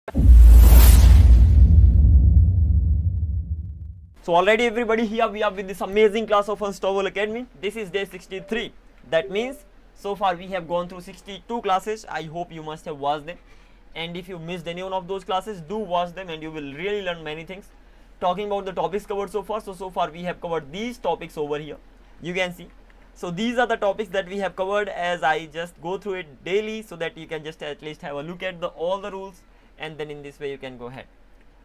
So already everybody here we are with this amazing class of Unstoppable Academy. This is day 63. That means so far we have gone through 62 classes. I hope you must have watched them. And if you missed any one of those classes, do watch them and you will really learn many things. Talking about the topics covered so far. So far we have covered these topics over here. You can see. So these are the topics that we have covered as I just go through it daily so that you can just at least have a look at all the rules and then in this way you can go ahead.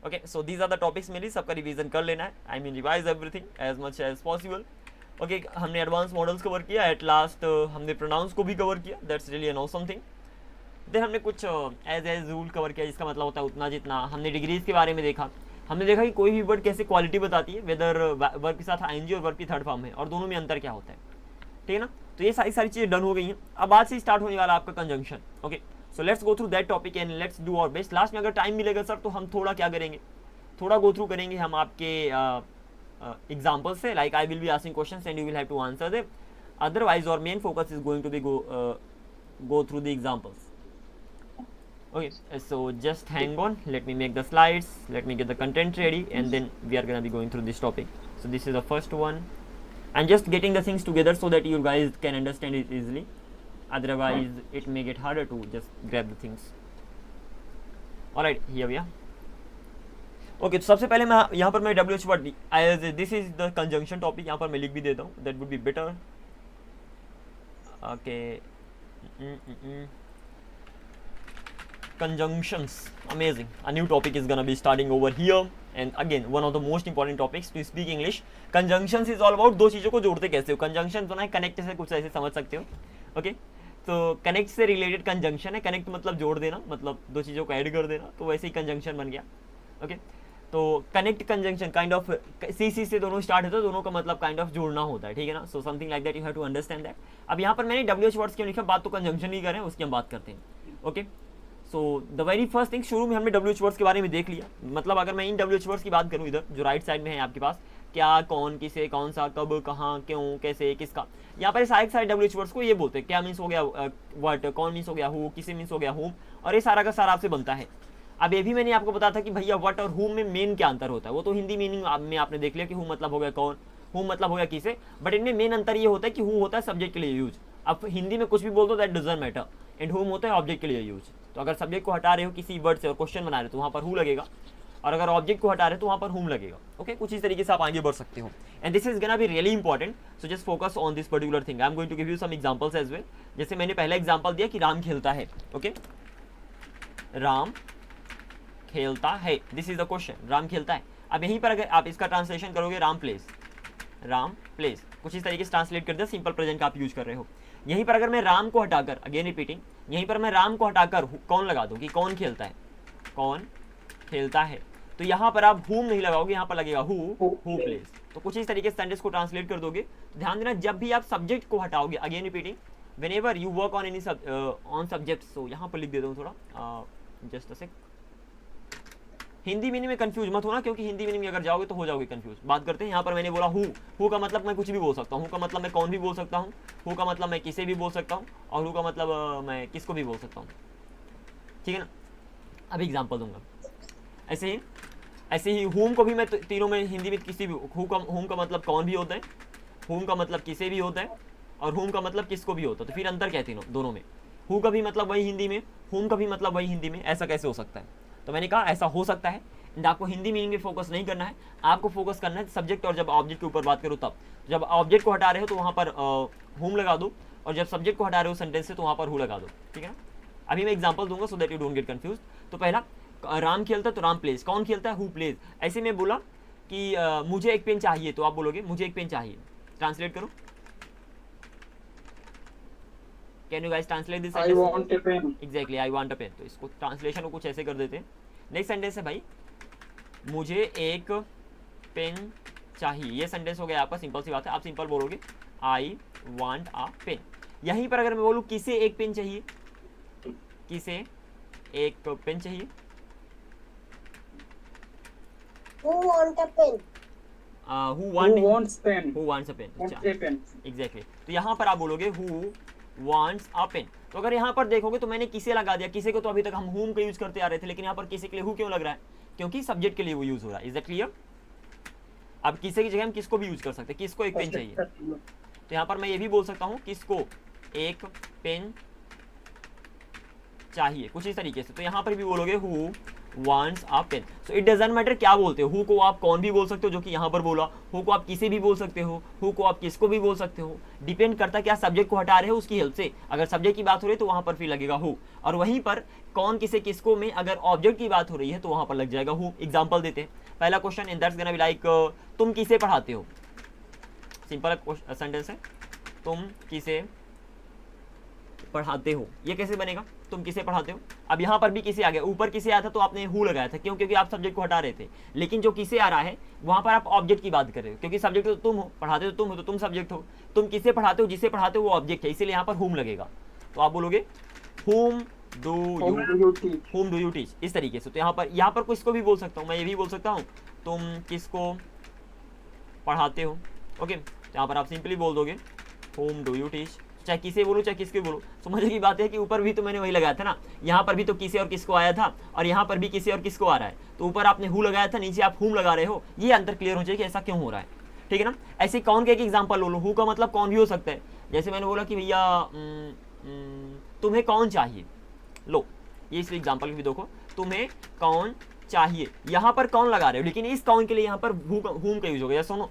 Okay so these are the topics मेरी सबका revision कर लेना है. I mean revise everything as much as possible. Okay हमने advance models cover किया. At last हमने pronouns को भी कवर किया. That's really an awesome thing. Then हमने कुछ एज रूल कवर किया जिसका मतलब होता है उतना जितना. हमने डिग्रीज के बारे में देखा. हमने देखा कि कोई भी वर्ड कैसे क्वालिटी बताती है, वेदर वर्ब के साथ आईएनजी और वर्ब की थर्ड फॉर्म है और दोनों में अंतर क्या होता है. ठीक है ना. तो ये सारी चीज़ें डन हो गई हैं. अब आज से स्टार्ट होने वाला आपका conjunction. Okay so let's go through that topic and let's do our best. Last में अगर टाइम मिलेगा सर तो हम थोड़ा क्या करेंगे, थोड़ा गो थ्रू करेंगे हम आपके एग्जाम्पल से. Like I will be asking questions and you will have to answer them. Otherwise और main focus is going to be go through the examples. Okay, so just hang on, let me make the slides, let me get the content ready and then we are gonna be going through this topic. So this is the first one. I'm just getting the things together so that you guys can understand it easily. Otherwise it may get harder to just grab the things. Alright, here we are. Okay तो सबसे पहले मैं यहाँ पर मैं WH word this is the conjunction topic यहाँ पर मैं लिख भी देता हूँ. That would be better. Okay conjunctions, amazing. A new topic is gonna be starting over here and again one of the most important topics to speak English. Conjunctions is all about दो चीज़ों को जोड़ते कैसे हो. Conjunction तो ना connect से कुछ ऐसे समझ सकते हो. ओके तो कनेक्ट से रिलेटेड कंजंक्शन है. कनेक्ट मतलब जोड़ देना, मतलब दो चीज़ों को ऐड कर देना, तो वैसे ही कंजंक्शन बन गया. ओके तो कनेक्ट कंजंक्शन काइंड ऑफ सी से दोनों स्टार्ट होता है, दोनों का मतलब काइंड ऑफ जोड़ना होता है. ठीक है ना. So something like that you have to understand that. अब यहाँ पर मैंने WH वर्ड्स क्यों लिखा, बात तो कंजंक्शन ही करें, उसकी हम बात करते हैं. Okay so the very first thing, शुरू में हमने WH वर्ड्स के बारे में देख लिया. मतलब अगर मैं इन WH वर्ड्स की बात करूँ, इधर जो राइट साइड में है आपके पास, क्या, कौन, किसे, कौन सा, कब, कहाँ, क्यों, कैसे, किसका, यहाँ पर सारे WH वर्ड्स को ये बोलते हैं. क्या मीन्स हो गया व्हाट, कौन मीन्स हो गया हु, किसे मीन्स हो गया हुम, और ये सारा का सारा आपसे बनता है. अब ये भी मैंने आपको बताया था कि भैया व्हाट और हुम में मेन क्या अंतर होता है. वो तो हिंदी मीनिंग में आपने देख लिया कि हु मतलब हो गया कौन, हुम मतलब हो गया किसे. बट इनमें मेन अंतर ये होता है कि हु होता है सब्जेक्ट के लिए यूज. अब हिंदी में कुछ भी बोल दो दैट डजंट मैटर. एंड हुम होता है ऑब्जेक्ट के लिए यूज. तो अगर सब्जेक्ट को हटा रहे हो किसी वर्ड से और क्वेश्चन बना रहे हो तो वहाँ पर हु लगेगा, और अगर ऑब्जेक्ट को हटा रहे हो तो वहाँ पर हुम लगेगा. ओके कुछ इस तरीके से आप आगे बढ़ सकते हो. And this is gonna be really important. So just focus on this particular thing. I am going to give you some examples as well. जैसे मैंने पहला एग्जांपल दिया कि राम खेलता है. ओके राम खेलता है, this is the question. Ram खेलता है. अब यहीं पर अगर आप इसका ट्रांसलेशन करोगे राम प्लेस, राम प्लेस कुछ इस तरीके से ट्रांसलेट कर दिया. सिंपल प्रेजेंट का आप यूज कर रहे हो. यहीं पर अगर मैं राम को हटाकर, अगेन रिपीटिंग, यहीं पर मैं राम को हटाकर कौन लगा दूं कि कौन खेलता है, कौन खेलता है, तो यहाँ पर आप हुम नहीं लगाओगे, यहाँ पर लगेगा हु प्लेस. तो कुछ इस तरीके से सेंटेंस को ट्रांसलेट कर दोगे. ध्यान देना जब भी आप सब्जेक्ट को हटाओगे, again repeating, whenever you work on any on subject. So यहाँ पर लिख देता हूँ थोड़ा, just a sec. Hindi meaning में कंफ्यूज मत होना, क्योंकि हिंदी मीनिंग में अगर जाओगे तो हो जाओगे कंफ्यूज. बात करते हैं. यहाँ पर मैंने बोला हु का मतलब मैं कुछ भी बोल सकता हूँ. हु का मतलब मैं कौन भी बोल सकता हूँ. हु का मतलब मैं किसे भी बोल सकता हूँ. और हु का मतलब मैं किसको भी बोल सकता हूँ. ठीक है ना. अभी एग्जाम्पल दूंगा. ऐसे ही हुम को भी मैं तीनों में हिंदी में किसी भी, हुम का मतलब कौन भी होता है, हुम का मतलब किसे भी होता है, और हुम का मतलब किसको भी होता है. तो फिर अंतर क्या है दोनों में. हु का भी मतलब वही हिंदी में, हुम का भी मतलब वही हिंदी में. ऐसा कैसे हो सकता है. तो मैंने कहा ऐसा हो सकता है. एंड आपको हिंदी मीनिंग में फोकस नहीं करना है, आपको फोकस करना है सब्जेक्ट. और जब ऑब्जेक्ट के ऊपर बात करो तब, जब ऑब्जेक्ट को हटा रहे हो तो वहाँ पर हुम लगा दो, और जब सब्जेक्ट को हटा रहे हो सेंटेंस से तो वहाँ पर हु लगा दो. ठीक है ना. अभी मैं एग्जांपल दूंगा so that you don't get confuse. तो पहला राम खेलता है तो राम प्लेस, कौन खेलता है, हु प्लेस. ऐसे में बोला कि मुझे एक पेन चाहिए, तो आप बोलोगे मुझे एक पेन चाहिए. ट्रांसलेट करो. Can you guys translate this. I want a pen. Exactly, I want a pen. तो इसको ट्रांसलेशन को कुछ ऐसे कर देते हैं. नेक्स्ट सेंटेंस है भाई, मुझे एक पेन चाहिए. ये सेंटेंस हो गया आपका. सिंपल सी बात है. आप सिंपल बोलोगे आई वांट अ पेन. यहीं पर अगर मैं बोलूँ किसे एक पेन चाहिए, किसे एक पेन चाहिए, Who want a pen? who wants pen. who wants a pen. Wants a pen. Exactly. तो यहाँ पर आप बोलोगे who wants a pen. तो अगर यहाँ पर देखोगे तो मैंने किसे लगा दिया, किसे को तो अभी तक हम whom का यूज करते आ रहे थे, लेकिन यहाँ पर किसे के लिए who क्यों लग रहा है, क्योंकि सब्जेक्ट के लिए वो यूज हो रहा है। Is that clear? अब किसे की जगह हम किसको भी यूज कर सकते हैं, किसको एक पेन चाहिए, तो यहाँ पर मैं ये भी बोल सकता हूँ किसको एक पेन चाहिए, कुछ इस तरीके से। तो यहाँ पर भी बोलोगे who wants a pen. So it doesn't matter क्या बोलते हो, हु को आप कौन भी बोल सकते हो जो कि यहाँ पर बोला, हु को आप किसे भी बोल सकते हो, हु को आप किसको भी बोल सकते हो, डिपेंड करता है क्या सब्जेक्ट को हटा रहे हो उसकी हेल्प से। अगर सब्जेक्ट की बात हो रही है तो वहाँ पर फिर लगेगा हु, और वहीं पर कौन किसे किसको में अगर ऑब्जेक्ट की बात हो रही है तो वहाँ पर लग जाएगा हु। एग्जाम्पल देते हैं, पहला question in that's gonna be like तुम किसे पढ़ाते हो, सिंपल सेंटेंस है, तुम किसे पढ़ाते हो, ये कैसे बनेगा, तुम किसे पढ़ाते हो। अब यहाँ पर भी किसे आ गया, ऊपर किसे आया था तो आपने हु लगाया था, क्यों, क्योंकि आप सब्जेक्ट को हटा रहे थे, लेकिन जो किसे आ रहा है वहां पर आप ऑब्जेक्ट की बात कर रहे हो, क्योंकि सब्जेक्ट तो तुम हो, पढ़ाते तो तुम हो, तो तुम सब्जेक्ट हो, तुम किसे पढ़ाते हो, जिसे पढ़ाते हो वो ऑब्जेक्ट है, इसीलिए यहाँ पर हुम लगेगा। तो आप बोलोगे whom do you teach, इस तरीके से। तो यहाँ पर किसको भी बोल सकता हूँ, मैं ये भी बोल सकता हूँ तुम किसको पढ़ाते हो। ओके, तो यहाँ पर आप सिंपली बोल दोगे whom do you teach, चाहे किसे बोलो चाहे किसके बोलो। समझ की बात है कि ऊपर भी तो मैंने वही लगाया था ना, यहाँ पर भी तो किसे और किसको आया था, और यहाँ पर भी किसे और किसको आ रहा है, तो ऊपर आपने हु लगाया था, नीचे आप हुम लगा रहे हो। ये अंतर क्लियर हो जाए कि ऐसा क्यों हो रहा है, ठीक है ना। ऐसे कौन का एक एग्जाम्पल लो, हु का मतलब कौन भी हो सकता है, जैसे मैंने बोला कि भैया तुम्हें कौन चाहिए, लो ये इस एग्जाम्पल भी देखो, तुम्हें कौन चाहिए, यहाँ पर कौन लगा रहे हो, लेकिन इस कौन के लिए यहाँ पर हुम का यूज हो गया। सुनो,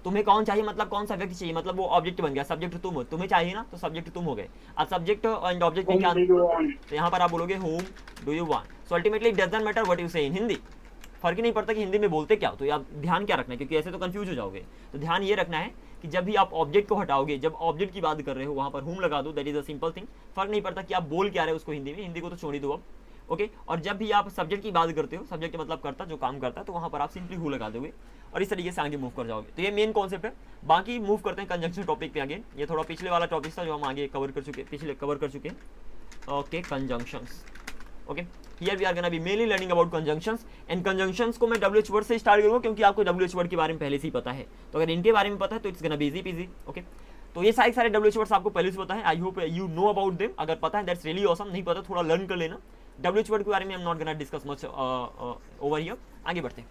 तुम्हें कौन चाहिए मतलब कौन सा व्यक्ति चाहिए, मतलब वो ऑब्जेक्ट बन गया, सब्जेक्ट तुम हो, तुम्हें चाहिए ना तो सब्जेक्ट तुम हो गए। अब सब्जेक्ट एंड ऑब्जेक्ट में क्या, तो यहाँ पर आप बोलोगे whom do you want। So ultimately it doesn't matter what you से इन हिंदी, फर्क ही नहीं पड़ता कि हिंदी में बोलते क्या हो। तो आप ध्यान क्या रखना है, क्योंकि ऐसे तो कंफ्यूज हो जाओगे। तो ध्यान ये रखना है कि जब भी आप ऑब्जेक्ट को हटाओगे, जब ऑब्जेक्ट की बात कर रहे हो वहां पर हुम लगा दो, that is a simple thing. फर्क नहीं पड़ता कि आप बोल क्या रहे हो उसको हिंदी में, हिंदी को तो छोड़ ही दो अब। ओके, और जब भी आप सब्जेक्ट की बात करते हो, सब्जेक्ट मतलब करता जो काम करता है, तो वहां पर आप सिंपली हु लगा दोगे और इस तरीके से आगे मूव कर जाओगे। तो ये मेन कॉन्सेप्ट है। बाकी मूव करते हैं कंजंक्शन टॉपिक पे आगे। ये थोड़ा पिछले वाला टॉपिक था जो हम आगे कवर कर चुके हैं। Okay, conjunctions. Okay, here we are gonna be mainly learning about conjunctions, and conjunctions को मैं WH वर्ड से स्टार्ट करूंगा क्योंकि आपको WH वर्ड के बारे में पहले से ही पता है। तो अगर इनके बारे में पता है तो it's gonna be easy PG. Okay, तो ये सारे WH वर्ड्स आपको पहले से पता है। I hope you know about them. अगर पता है दैट्स रियली ऑसम, नहीं पता थोड़ा लर्न कर लेना। WH वर्ड के बारे में आई am not gonna discuss much over here. आगे बढ़ते हैं।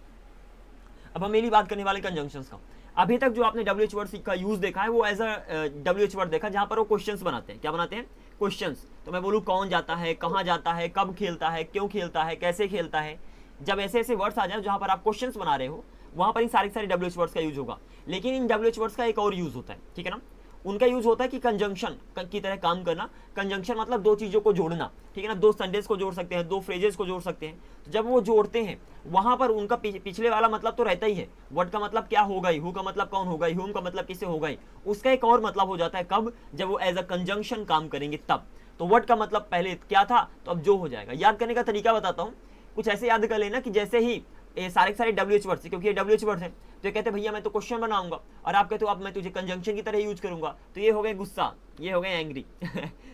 अब हम मेनली बात करने वाले कंजंक्शंस का। अभी तक जो आपने WH वर्ड का यूज देखा है वो एज अ WH वर्ड देखा जहां पर वो क्वेश्चंस बनाते हैं। क्या बनाते हैं? क्वेश्चंस। तो मैं बोलूँ कौन जाता है, कहाँ जाता है, कब खेलता है, क्यों खेलता है, कैसे खेलता है। जब ऐसे ऐसे वर्ड्स आ जाए जहां पर आप क्वेश्चंस बना रहे हो, वहां पर इन सारे WH वर्ड्स का यूज होगा। लेकिन इन WH वर्ड्स का एक और यूज होता है, ठीक है ना। उनका यूज होता है कि कंजंक्शन की तरह काम करना। कंजंक्शन मतलब दो चीजों को जोड़ना, ठीक है ना। दो सेंटेंस को जोड़ सकते हैं, दो फ्रेजेस को जोड़ सकते हैं। तो जब वो जोड़ते हैं वहां पर उनका पिछले वाला मतलब तो रहता ही है। वर्ड का मतलब क्या होगा ही, हु का मतलब कौन होगा ही, हुम का मतलब किसे होगा ही। उसका एक और मतलब हो जाता है कब, जब वो एज अ कंजंक्शन काम करेंगे तब। तो वर्ड का मतलब पहले क्या था तो अब जो हो जाएगा। याद करने का तरीका बताता हूँ, कुछ ऐसे याद कर लेना कि जैसे ही ये सारे WH वर्ड्स, क्योंकि ये WH वर्ड्स हैं, तो ये कहते हैं भैया मैं तो क्वेश्चन बनाऊंगा, और आप कहते हो अब मैं तुझे कंजंक्शन की तरह यूज करूंगा। तो ये हो गए गुस्सा, ये हो गए एंग्री।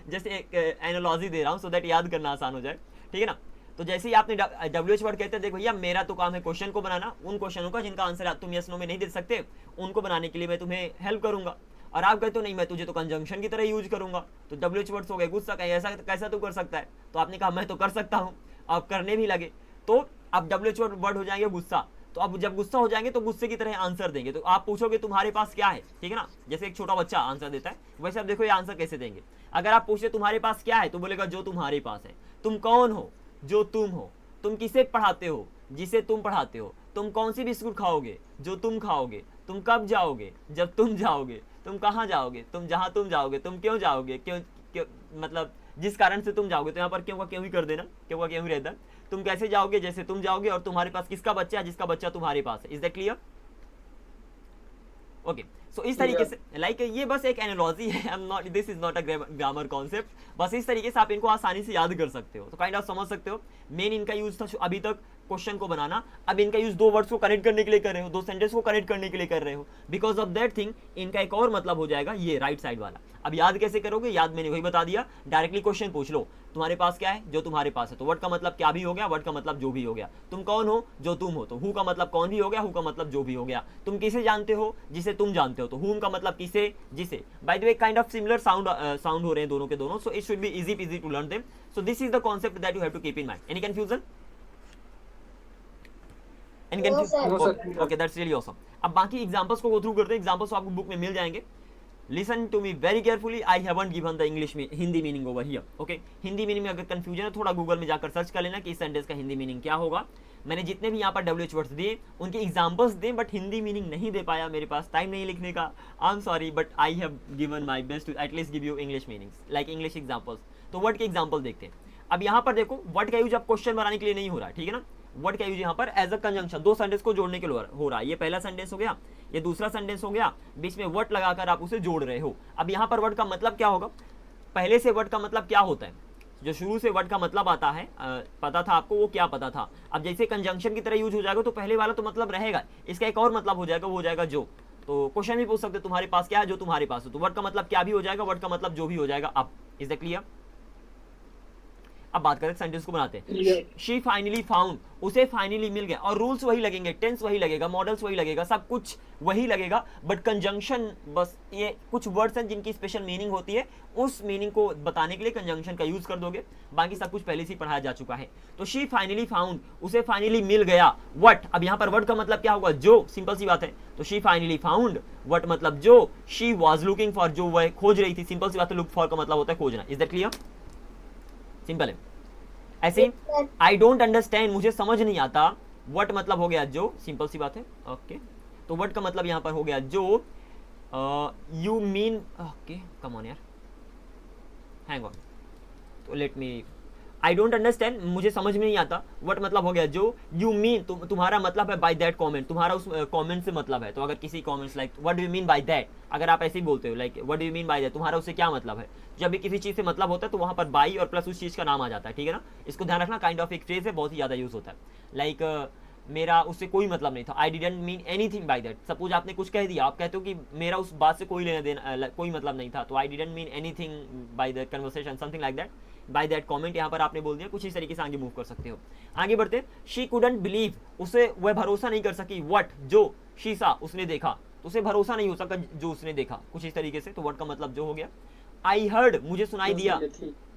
जैसे एक एनालॉजी दे रहा हूँ सो दैट याद करना आसान हो जाए, ठीक है ना। तो जैसे ही आपने WH वर्ड कहते हैं, देखो भैया मेरा तो काम है क्वेश्चन को बनाना, उन क्वेश्चनों का जिनका आंसर तुम यस नो में नहीं दे सकते, उनको बनाने के लिए मैं तुम्हें हेल्प करूंगा। और आप कहते हो नहीं मैं तुझे तो कंजंक्शन की तरह यूज करूंगा। तो WH वर्ड्स हो गए गुस्सा, कहीं ऐसा कैसा तो कर सकता है। तो आपने कहा मैं तो कर सकता हूँ, आप करने भी लगे, तो अब WH वर्ड हो जाएंगे गुस्सा। तो अब जब गुस्सा हो जाएंगे तो गुस्से की तरह आंसर देंगे। तो आप पूछोगे तुम्हारे पास क्या है, ठीक है ना। जैसे एक छोटा बच्चा आंसर देता है, वैसे आप देखो ये आंसर कैसे देंगे। अगर आप पूछे तुम्हारे पास क्या है, तो बोलेगा जो तुम्हारे पास है। तुम कौन हो, जो तुम हो। तुम किसे पढ़ाते हो, जिसे तुम पढ़ाते हो। तुम कौन सी बिस्कुट खाओगे, जो तुम खाओगे। तुम कब जाओगे, जब तुम जाओगे। तुम कहाँ जाओगे, तुम जहाँ तुम जाओगे। तुम क्यों जाओगे, क्यों मतलब जिस कारण से तुम जाओगे। तो यहाँ पर क्यों का क्यों ही कर देना, क्यों का क्यों ही रहता। तुम कैसे जाओगे, जैसे तुम जाओगे। और तुम्हारे पास किसका बच्चा है, जिसका बच्चा तुम्हारे पास है। Is that clear? ओके, सो इस तरीके से लाइक ये बस एक एनालॉजी है। आई am not, this is not a grammar concept. बस इस तरीके से आप इनको आसानी से याद कर सकते हो, तो काइंड ऑफ समझ सकते हो। मेन इनका यूज था अभी तक क्वेश्चन को बनाना। अब इनका यूज दो वर्ड्स को कनेक्ट करने के लिए कर रहे हो, दो सेंटेंस को कनेक्ट करने के लिए कर रहे हो, बिकॉज ऑफ दैट थिंग इनका एक और मतलब हो जाएगा ये राइट साइड वाला। अब याद कैसे करोगे, याद मैंने वही बता दिया, डायरेक्टली क्वेश्चन पूछ लो, तुम्हारे पास क्या है, जो तुम्हारे पास है, तो वर्ड का मतलब क्या भी हो गया, वर्ड का मतलब जो भी हो गया। तुम कौन हो, जो तुम हो, तो हु का मतलब कौन भी हो गया, हु का मतलब जो भी हो गया। तुम किसे जानते हो, जिसे तुम जानते हो, तो हुम का मतलब किसे, जिसे। By the way kind of similar sound हो रहे हैं दोनों के दोनों, so it should be easy to learn them. So this is the concept that you have to keep in mind. Any confusion? Any No, sir. Confusion? Okay, that's really awesome. अब बाकी examples को go through करते हैं, examples आपको book में मिल जाएंगे। Listen to me very carefully, I haven't given the English में Hindi meaning over here. Okay, Hindi meaning में अगर कंफ्यूजन है थोड़ा गूगल में जाकर सर्च कर लेना कि इस सेंटेंस का हिंदी मीनिंग क्या होगा। मैंने जितने भी यहाँ पर WH वर्ड्स दिए उनके एग्जांपल्स दिए, बट हिंदी मीनिंग नहीं दे पाया, मेरे पास टाइम नहीं लिखने का, I am sorry, but I have given my best to at least give you English meanings like English examples. तो वर्ड के एग्जांपल देखते हैं। अब यहाँ पर देखो, वर्ड का यूज अब क्वेश्चन बनाने के लिए नहीं हो रहा है, ठीक है ना। वर्ड का यूज यहाँ पर एज अ कंजंक्शन, दो सेंटेंस को जोड़ने के लिए हो रहा है। ये पहला सेंटेंस हो गया, ये दूसरा सेंटेंस हो गया, बीच में वर्ड लगाकर आप उसे जोड़ रहे हो। अब यहाँ पर वर्ड का मतलब क्या होगा, पहले से वर्ड का मतलब क्या होता है, जो शुरू से वर्ड का मतलब आता है, पता था आपको, वो क्या पता था। अब जैसे कंजंक्शन की तरह यूज हो जाएगा तो पहले वाला तो मतलब रहेगा, इसका एक और मतलब हो जाएगा, वो हो जाएगा जो। तो क्वेश्चन भी पूछ सकते तुम्हारे पास क्या है, जो तुम्हारे पास हो, तो वर्ड का मतलब क्या भी हो जाएगा, वर्ड का मतलब जो भी हो जाएगा। अब इज दैट क्लियर? अब बात करें सेंटेंस को बनाते हैं। शी फाइनली फाउंड, उसे फाइनली मिल गया, और रूल्स वही लगेंगे, टेंस वही लगेगा, मॉडल्स वही लगेगा, सब कुछ वही लगेगा, बट कंजंक्शन बस ये कुछ वर्ड्स हैं जिनकी स्पेशल मीनिंग होती है, उस मीनिंग को बताने के लिए कंजंक्शन का यूज कर दोगे, बाकी सब कुछ पहले से ही पढ़ाया जा चुका है। तो शी फाइनली फाउंड, उसे फाइनली मिल गया व्हाट। अब यहाँ पर वर्ड का मतलब क्या होगा, जो, सिंपल सी बात है। तो शी फाइनली फाउंड व्हाट मतलब जो, शी वाज लुकिंग फॉर, जो वह खोज रही थी, सिंपल सी बात है, लुक फॉर का मतलब होता है खोजना। Is that clear? सिंपल है। ऐसे आई डोंट अंडरस्टैंड, मुझे समझ नहीं आता, वट मतलब हो गया जो, सिंपल सी बात है। ओके, तो वट का मतलब यहां पर हो गया जो, you mean, okay come on यार, हैंग ऑन, तो let me, I don't understand, मुझे समझ में नहीं आता, वट मतलब हो गया जो, यू मीन, तुम्हारा मतलब है बाय दैट कॉमेंट, तुम्हारा उस कॉमेंट से मतलब है। तो अगर किसी comments like what do you mean by that, अगर आप ऐसे ही बोलते हो like what do you mean by that, तुम्हारा उससे क्या मतलब है। जब भी किसी चीज से मतलब होता है तो वहां पर बाई और प्लस उस चीज का नाम आ जाता है, ठीक है ना। इसको ध्यान रखना, काइंड ऑफ एक फ्रेज है, बहुत ही ज्यादा यूज होता है। लाइक मेरा उससे कोई मतलब नहीं था, I didn't mean anything by that. Suppose आपने कुछ कह दिया, आप कहते हो कि मेरा उस बात से कोई लेना देना, कोई मतलब नहीं था, तो I didn't mean anything by that conversation, something like that, by that comment यहाँ पर आपने बोल दिया, कुछ इस तरीके से आगे मूव कर सकते हो। आगे बढ़ते, शी कुडंट बिलीव, उसे वह भरोसा नहीं कर सकी, व्हाट जो, शी सा, उसने देखा, तो उसे भरोसा नहीं हो सका जो उसने देखा, कुछ इस तरीके से। तो व्हाट का मतलब जो हो गया। आई हर्ड, मुझे सुनाई दिया,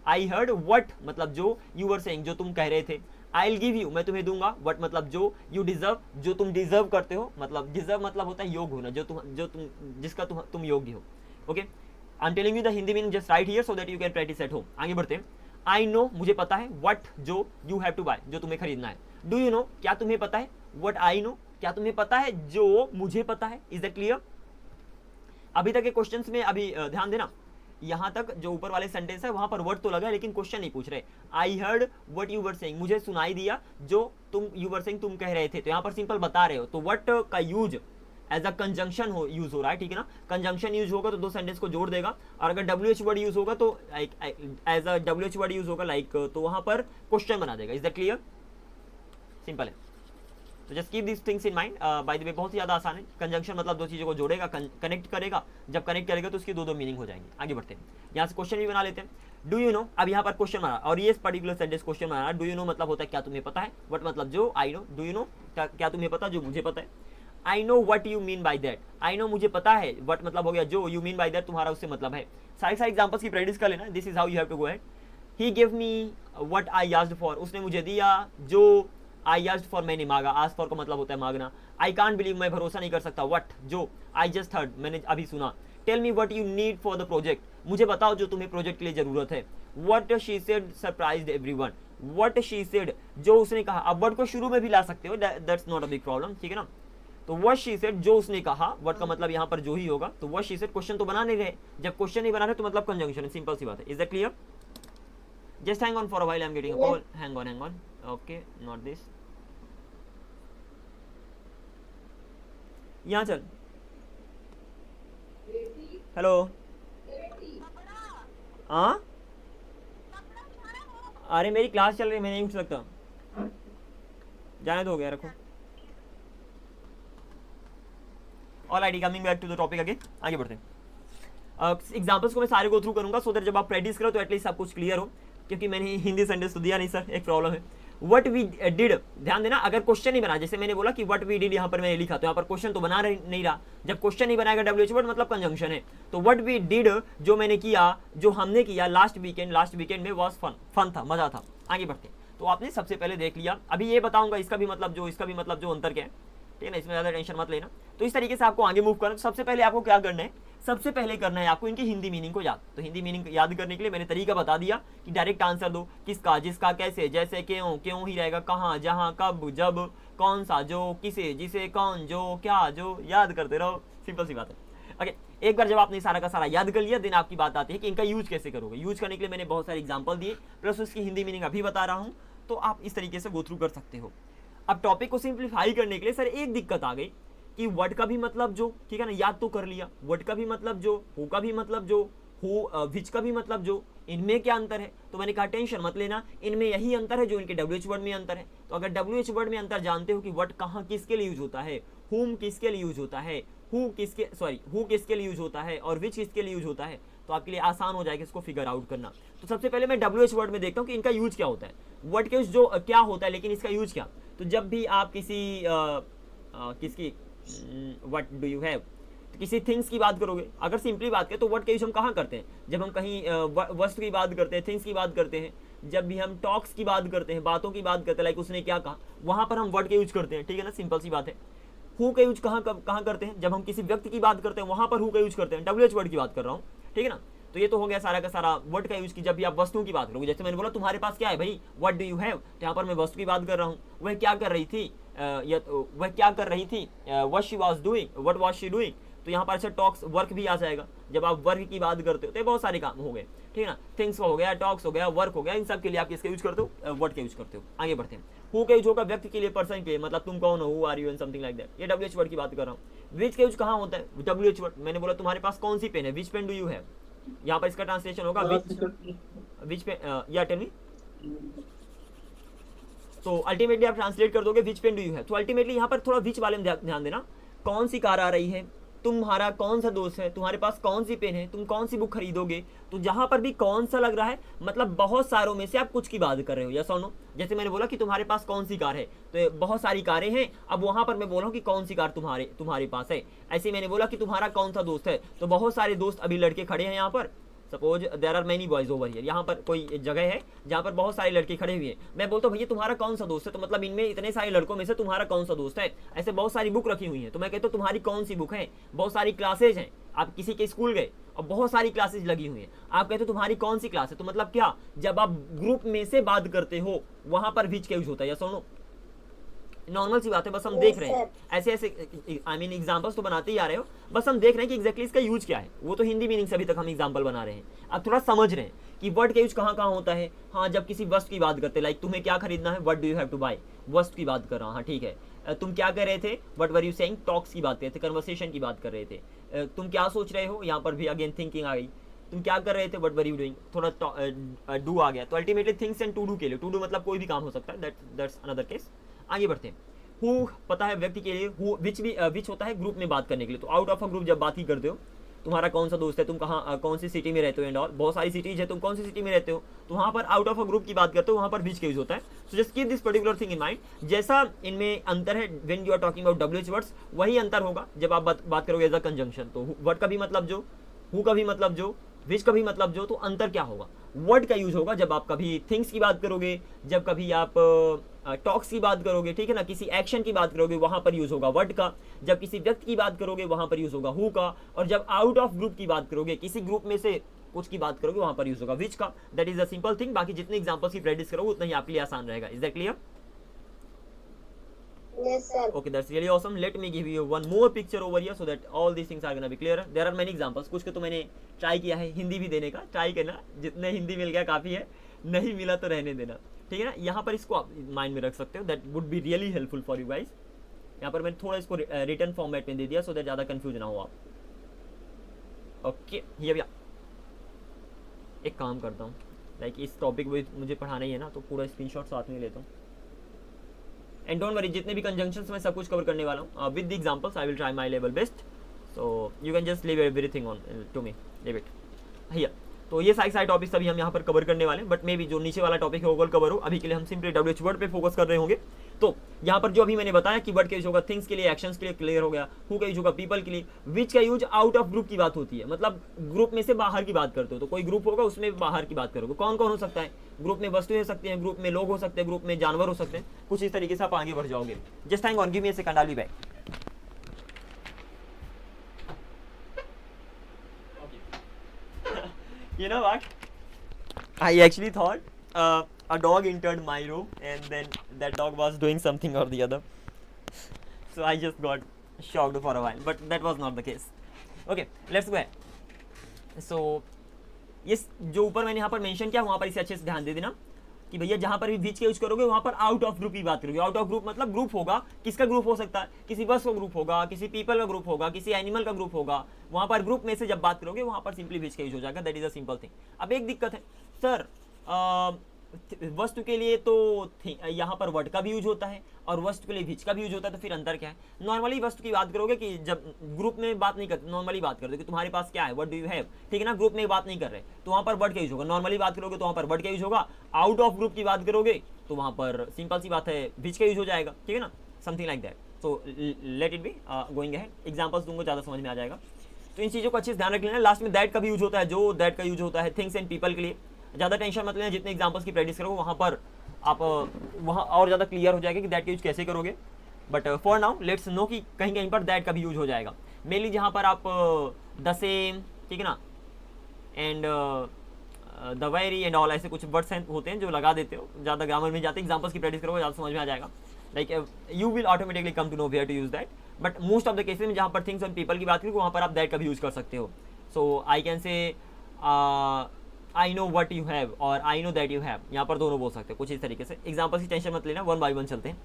आई हर्ड व्हाट मतलब जो, यू वर सेइंग, जो तुम कह रहे थे। आई विल गिव यू, मैं तुम्हें दूंगा, व्हाट मतलब जो, यू डिजर्व, जो तुम डिजर्व करते हो, मतलब डिजर्व मतलब होता है योग्य होना, जो तुम जिसका तुम योग्य हो। Okay, I am telling you the Hindi meaning just right here so that you can practice at home. आगे बढ़ते हैं। आई नो, मुझे पता है, व्हाट जो, यू हैव टू बाय, जो तुम्हें खरीदना है। डू यू नो, क्या तुम्हें पता है, व्हाट आई नो, क्या तुम्हें पता है जो मुझे पता है। Is that clear? अभी तक के क्वेश्चंस में अभी ध्यान देना, यहां तक जो ऊपर वाले सेंटेंस है वहां पर वर्ड तो लगा है लेकिन क्वेश्चन नहीं पूछ रहे। I heard what you were saying, मुझे सुनाई दिया जो तुम, यू वर सेइंग, तुम कह रहे थे, तो यहाँ पर सिंपल बता रहे हो। तो व्हाट का use as a conjunction use हो रहा है, ठीक है ना। कंजंक्शन यूज होगा तो दो सेंटेंस को जोड़ देगा, और अगर WH वर्ड यूज होगा तो as a WH word use होगा लाइक, तो वहां पर क्वेश्चन बना देगा। Is that clear? सिंपल है। तो just keep this things in mind. Bye the वे बहुत ही ज्यादा आसान है। कंजंक्शन मतलब दो चीजों को जोड़ेगा, कनेक्ट करेगा, जब कनेक्ट करेगा तो उसकी दो मीनिंग हो जाएंगी। आगे बढ़ते हैं, यहाँ से क्वेश्चन भी बना लेते हैं। डू यू नो, अब यहाँ पर क्वेश्चन बना, और ये पर्टिकुलर सेंटेंस क्वेश्चन बना। डू यू नो मतलब होता है क्या तुम्हें पता है, व्हाट मतलब जो, I know, do you know क्या तुम्हें पता, जो मुझे पता है। I know what you mean by that, I know मुझे पता है, व्हाट मतलब हो गया जो, यू मीन बाय दैट तुम्हारा उससे मतलब है। सारे एग्जांपल्स की प्रैक्टिस कर लेना। This is how you have to go ahead. He give me what I asked for, उसने मुझे दिया जो आई आस्क्ड फॉर, मैंने मांगा। आस्क फॉर का मतलब होता है मांगना। आई कांट बिलीव, मैं भरोसा नहीं कर सकता, व्हाट जो, आई जस्ट हर्ड, मैंने अभी सुना। Tell me what you need for the project, मुझे बताओ जो तुम्हें प्रोजेक्ट के लिए जरूरत है। What she said surprised everyone, what she said, जो उसने कहा। अब वर्ड को शुरू में भी ला सकते हो, that's not a big problem, ठीक है ना। तो व्हाट शी सेड, जो उसने कहा, वर्ड का मतलब यहाँ पर जो ही होगा। तो व्हाट शी सेड, क्वेश्चन तो बना नहीं रहे, जब क्वेश्चन नहीं बना रहे तो मतलब कंजंक्शन है, सिंपल सी बात है। Is that clear? Just hang on for a while, I am getting a call, hang on, okay, not this, यहाँ चल। हेलो, हाँ, अरे मेरी क्लास चल रही है, मैं नहीं उठ सकता। जाने दो, हो गया, रखो। Alright, coming back to the topic again, आगे बढ़ते हैं। एग्जांपल्स को मैं सारे गो थ्रू करूंगा सो दैट जब आप प्रैक्टिस करो तो एटलीस्ट सब कुछ क्लियर हो, क्योंकि मैंने हिंदी संडेस तो दिया नहीं सर, एक प्रॉब्लम है। वट वी डिड, ध्यान देना, अगर क्वेश्चन नहीं बना, जैसे मैंने बोला कि वट वी डिड यहाँ पर मैंने लिखा, तो यहाँ पर क्वेश्चन तो बना नहीं रहा। जब क्वेश्चन नहीं बनाएगा WH वर्ड मतलब कंजंक्शन है। तो वट वी डिड, जो मैंने किया, जो हमने किया लास्ट वीकेंड में वॉज फन था, मजा था। आगे बढ़ते हैं। तो आपने सबसे पहले देख लिया, अभी ये बताऊंगा इसका भी मतलब जो, इसका भी मतलब जो अंतर क्या है, ठीक है ना, इसमें ज़्यादा टेंशन मत लेना। तो इस तरीके से आपको आगे मूव करना। सबसे पहले आपको क्या करना है, सबसे पहले करना है आपको इनकी हिंदी मीनिंग को याद। तो हिंदी मीनिंग याद करने के लिए मैंने तरीका बता दिया कि डायरेक्ट आंसर दो, किसका, जिसका, कैसे, जैसे, क्यों, क्यों ही रहेगा, कहाँ, जहाँ, कब, जब, कौन सा, जो, किसे, जिसे, कौन, जो, क्या, जो, याद करते रहो, सिंपल सी बात है। ओके, एक बार जब आपने सारा का सारा याद कर लिया, दिन आपकी बात आती है कि इनका यूज कैसे करोगे। यूज करने के लिए मैंने बहुत सारे एग्जाम्पल दिए, प्लस उसकी हिंदी मीनिंग अभी बता रहा हूँ, तो आप इस तरीके से गो थ्रू कर सकते हो। अब टॉपिक को सिंप्लीफाई करने के लिए सर एक दिक्कत आ गई कि वर्ड का भी मतलब जो, ठीक है ना, याद तो कर लिया, वर्ड का भी मतलब जो, हु का भी मतलब जो, हु विच का भी मतलब जो, इनमें क्या अंतर है। तो मैंने कहा टेंशन मत लेना, इनमें यही अंतर है जो इनके WH वर्ड में अंतर है। तो अगर WH वर्ड में अंतर जानते हो कि वर्ड कहाँ किसके लिए यूज होता है, हुम किसके लिए यूज होता है, हु किसके लिए यूज होता है और विच किसके लिए यूज होता है, तो आपके लिए आसान हो जाएगा इसको फिगर आउट करना। तो सबसे पहले मैं WH वर्ड में देखता हूँ कि इनका यूज क्या होता है, वर्ड के जो क्या होता है, लेकिन इसका यूज क्या। तो जब भी आप किसकी व्हाट डू यू हैव, तो किसी थिंग्स की बात करोगे, अगर सिंपली बात करें तो वर्ड का यूज हम कहाँ करते हैं, जब हम कहीं वस्तु की बात करते हैं, थिंग्स की बात करते हैं, जब भी हम टॉक्स की बात करते हैं, बातों की बात करते हैं, लाइक उसने क्या कहा, वहां पर हम वर्ड का यूज करते हैं, ठीक है ना, सिंपल सी बात है। हु का यूज कहाँ करते हैं, जब हम किसी व्यक्ति की बात करते हैं वहां पर हु का यूज करते हैं, WH वर्ड की बात कर रहा हूँ, ठीक है ना। तो ये तो हो गया सारा का सारा वर्ड का यूज की जब भी आप वस्तुओं की बात करोगे। जैसे मैंने बोला तुम्हारे पास क्या है भाई, व्हाट डू यू हैव, तो यहाँ पर मैं वस्तु की बात कर रहा हूँ, वह क्या कर रही थी, वह क्या कर रही थी, what she was doing, what was she doing. तो यहाँ पर अच्छा टॉक्स वर्क भी आ जाएगा, जब आप वर्क की बात करते हो तो बहुत सारे काम हो गए, ठीक है ना, थिंग्स हो गया, टॉक्स हो गया, वर्क हो गया, इन सब के लिए आप किसका यूज करते हो, वर्ड का यूज करते हो। आगे बढ़ते हैं। हु का यूज होगा व्यक्ति के लिए, पर्सन के लिए, मतलब तुम कौन हो, who are you and something like that, ये WH वर्ड की बात कर रहा हूँ। विच का यूज कहाँ होता है, WH वर्ड, मैंने बोला तुम्हारे पास कौन सी पेन है, विच पेन डू यू हैव, यहाँ पर इसका ट्रांसलेशन होगा विच पेन, या टेल मी। तो अल्टीमेटली आप ट्रांसलेट कर दोगे विच पेन डू यू हैव। तो अल्टीमेटली यहाँ पर थोड़ा विच वाले में ध्यान देना, कौन सी कार आ रही है, तुम्हारा कौन सा दोस्त है, तुम्हारे पास कौन सी पेन है, तुम कौन सी बुक खरीदोगे। तो जहां पर भी कौन सा लग रहा है, मतलब बहुत सारों में से आप कुछ की बात कर रहे हो, या सुनो। जैसे मैंने बोला कि तुम्हारे पास कौन सी कार है, तो बहुत सारी कारें हैं, अब वहां पर मैं बोल रहा हूँ कि कौन सी कार तुम्हारे पास है। ऐसे मैंने बोला कि तुम्हारा कौन सा दोस्त है, तो बहुत सारे दोस्त अभी लड़के खड़े हैं यहाँ पर, suppose there are many boys over here, यहाँ पर कोई जगह है जहाँ पर बहुत सारे लड़के खड़े हुए हैं। मैं बोलता हूँ भैया तुम्हारा कौन सा दोस्त है, तो मतलब इनमें इतने सारे लड़कों में से तुम्हारा कौन सा दोस्त है। ऐसे बहुत सारी बुक रखी हुई हैं, तो मैं कहता हूँ तुम्हारी कौन सी बुक है। बहुत सारी क्लासेज हैं, आप किसी के स्कूल गए और बहुत सारी क्लासेज लगी हुई हैं, आप कहते हो तुम्हारी कौन सी क्लास है। तो मतलब क्या, जब आप ग्रुप में से बात करते हो वहां पर विच का यूज होता है, या सुनो, नॉर्मल सी बात है, बस हम देख रहे हैं ऐसे ऐसे, आई मीन एग्जांपल्स तो बनाते ही आ रहे हो, बस हम देख रहे हैं कि एग्जैक्टली इसका यूज क्या है। वो तो हिंदी मीनिंग से अभी तक हम एग्जांपल बना रहे हैं, अब थोड़ा समझ रहे हैं कि वर्ड का यूज कहाँ कहाँ होता है। हाँ, जब किसी वस्तु की बात करते हैं, लाइक तुम्हें क्या खरीदना है, what do you have to buy, वस्तु की बात कर रहा हूँ, हाँ ठीक है। तुम क्या कर रहे थे, what were you saying, talks की बात कर रहे थे, कन्वर्सेशन की बात कर रहे थे। तुम क्या सोच रहे हो, यहाँ पर भी अगेन थिंकिंग आ गई। तुम क्या कर रहे थे, व्हाट वर यू डूइंग, थोड़ा डू आ गया। तो ultimately things and to do के लिए, टू डू मतलब कोई भी काम हो सकता है, दैट्स अनदर केस। आगे बढ़ते हैं। हु पता है व्यक्ति के लिए, हु विच होता है ग्रुप में बात करने के लिए। तो आउट ऑफ अ ग्रुप जब बात ही करते हो, तुम्हारा कौन सा दोस्त है, तुम कहाँ कौन सी सिटी में रहते हो एंड ऑल, बहुत सारी सिटीज है, तुम कौन सी सिटी में रहते हो, तो वहाँ पर आउट ऑफ अ ग्रुप की बात करते हो, वहाँ पर विच का यूज होता है। So just keep this particular thing in mind. जैसा इनमें अंतर है when you are talking about WH words, वही अंतर होगा जब आप बात करोगे एज अ कंजंक्शन। तो वर्ड का भी मतलब जो, हु का भी मतलब जो, विच का भी मतलब जो, तो अंतर क्या होगा, वर्ड का यूज होगा जब आप कभी थिंग्स की बात करोगे, जब कभी आप टॉक्स की बात करोगे, ठीक है ना, किसी एक्शन की बात करोगे वहां पर यूज होगा वर्ड का। जब किसी व्यक्ति की बात करोगे वहां पर यूज होगा हु का। और जब आउट ऑफ ग्रुप की बात करोगे, किसी ग्रुप में से कुछ की बात करोगे, वहां पर यूज होगा विच का। That is a simple thing. बाकी जितने एग्जांपल्स की प्रैक्टिस करोगे उतना ही आपके लिए आसान रहेगा। Is that clear? Yes, sir. Okay, that's really awesome. Let me give you one more picture over here so that all these things are gonna be clear. There are many examples. कुछ को तो मैंने try किया है हिंदी भी देने का, try करना, जितने हिंदी मिल गया काफ़ी है, नहीं मिला तो रहने देना, ठीक है ना। यहाँ पर इसको आप माइंड में रख सकते हो, that would be really helpful for you guys. यहाँ पर मैंने थोड़ा इसको रिटर्न फॉर्मेट में दे दिया सो दैट ज़्यादा कन्फ्यूज ना हो आप। ओके, ये भैया एक काम करता हूँ, लाइक इस टॉपिक को मुझे पढ़ाना ही है ना, तो पूरा स्क्रीनशॉट साथ में लेता हूँ। एंड डोंट वरी, जितने भी कंजंक्शंस मैं सब कुछ कवर करने वाला हूँ with the examples, I will try my level best, so you can just leave everything on to me, leave it here. तो ये सारे टॉपिक्स अभी हम यहाँ पर कवर करने वाले हैं, बट मे बी जो नीचे वाला टॉपिक है वो कवर हो। अभी के लिए हम सिंपली WH वर्ड पे फोकस कर रहे होंगे। तो यहाँ पर जो अभी मैंने बताया कि वर्ड का यूज होगा थिंग्स के लिए, एक्शंस के लिए क्लियर हो गया, हु का यूज होगा पीपल के लिए, विच का यूज आउट ऑफ ग्रुप की बात होती है, मतलब ग्रुप में से बाहर की बात करते हो, तो कोई ग्रुप होगा उसमें बाहर की बात करोगे। कौन कौन हो सकता है? ग्रुप में वस्तुएं हो सकती हैं, ग्रुप में लोग हो सकते हैं, ग्रुप में जानवर हो सकते हैं, कुछ इस तरीके से आप आगे बढ़ जाओगे। Just hang on, give me a second, I will be back. You know what? I actually thought a dog entered my room and then that dog was doing something or the other. So I just got shocked for a while, but that was not the case. Okay, let's go ahead. So ये जो ऊपर मैंने यहाँ पर mention किया वहाँ पर इसे अच्छे से ध्यान दे देना कि भैया जहाँ पर भी विच के यूज करोगे वहाँ पर आउट ऑफ ग्रुप की बात करोगे। आउट ऑफ ग्रुप मतलब ग्रुप होगा, किसका ग्रुप हो सकता है? किसी बस का ग्रुप होगा, किसी पीपल का ग्रुप होगा, किसी एनिमल का ग्रुप होगा। वहाँ पर ग्रुप में से जब बात करोगे वहाँ पर सिंपली विच का यूज हो जाएगा। That is a simple thing. अब एक दिक्कत है सर, वस्तु के लिए तो यहाँ पर वर्ड का भी यूज होता है और वस्तु के लिए विच का भी यूज होता है, तो फिर अंतर क्या है? नॉर्मली वस्तु की बात करोगे कि जब ग्रुप में बात नहीं करते, नॉर्मली बात करते कि तुम्हारे पास क्या है, व्हाट डू यू हैव, ठीक है ना, ग्रुप में बात नहीं कर रहे तो वहाँ पर वर्ड का यूज होगा। नॉर्मली बात करोगे तो वहाँ पर वर्ड का यूज होगा। आउट ऑफ ग्रुप की बात करोगे तो वहाँ पर सिंपल सी बात है विच का यूज हो जाएगा, ठीक है ना, something like that. So let it be going ahead, examples दूंगा ज़्यादा समझ में आ जाएगा। तो इन चीज़ों को अच्छे से ध्यान रख लेना। लास्ट में दैट का भी यूज होता है, जो दैट का यूज होता है थिंग्स एंड पीपल के लिए। ज़्यादा टेंशन मत लेना, जितने एग्जांपल्स की प्रैक्टिस करोगे वहाँ पर आप वहाँ और ज़्यादा क्लियर हो जाएगा कि दैट का यूज कैसे करोगे। But for now let's no कि कहीं कहीं पर दैट का भी यूज हो जाएगा। मेनली जहाँ पर आप द सेम, ठीक है ना, and the very and all ऐसे कुछ वर्ड्स होते हैं जो लगा देते हो, ज़्यादा ग्रामर में जाते हैं। एग्जांपल्स की प्रैक्टिस करोगे ज़्यादा समझ में आ जाएगा। Like you will automatically come to know where to use that. But most of the cases में जहाँ पर थिंग्स एंड पीपल की बात करोगे वहाँ पर आप दैट का भी यूज कर सकते हो। सो I can say I know what you have और I know that you have, यहाँ पर दोनों बोल सकते हो कुछ इस तरीके से। एग्जाम्पल्स की टेंशन मत लेना, वन बाय वन चलते हैं।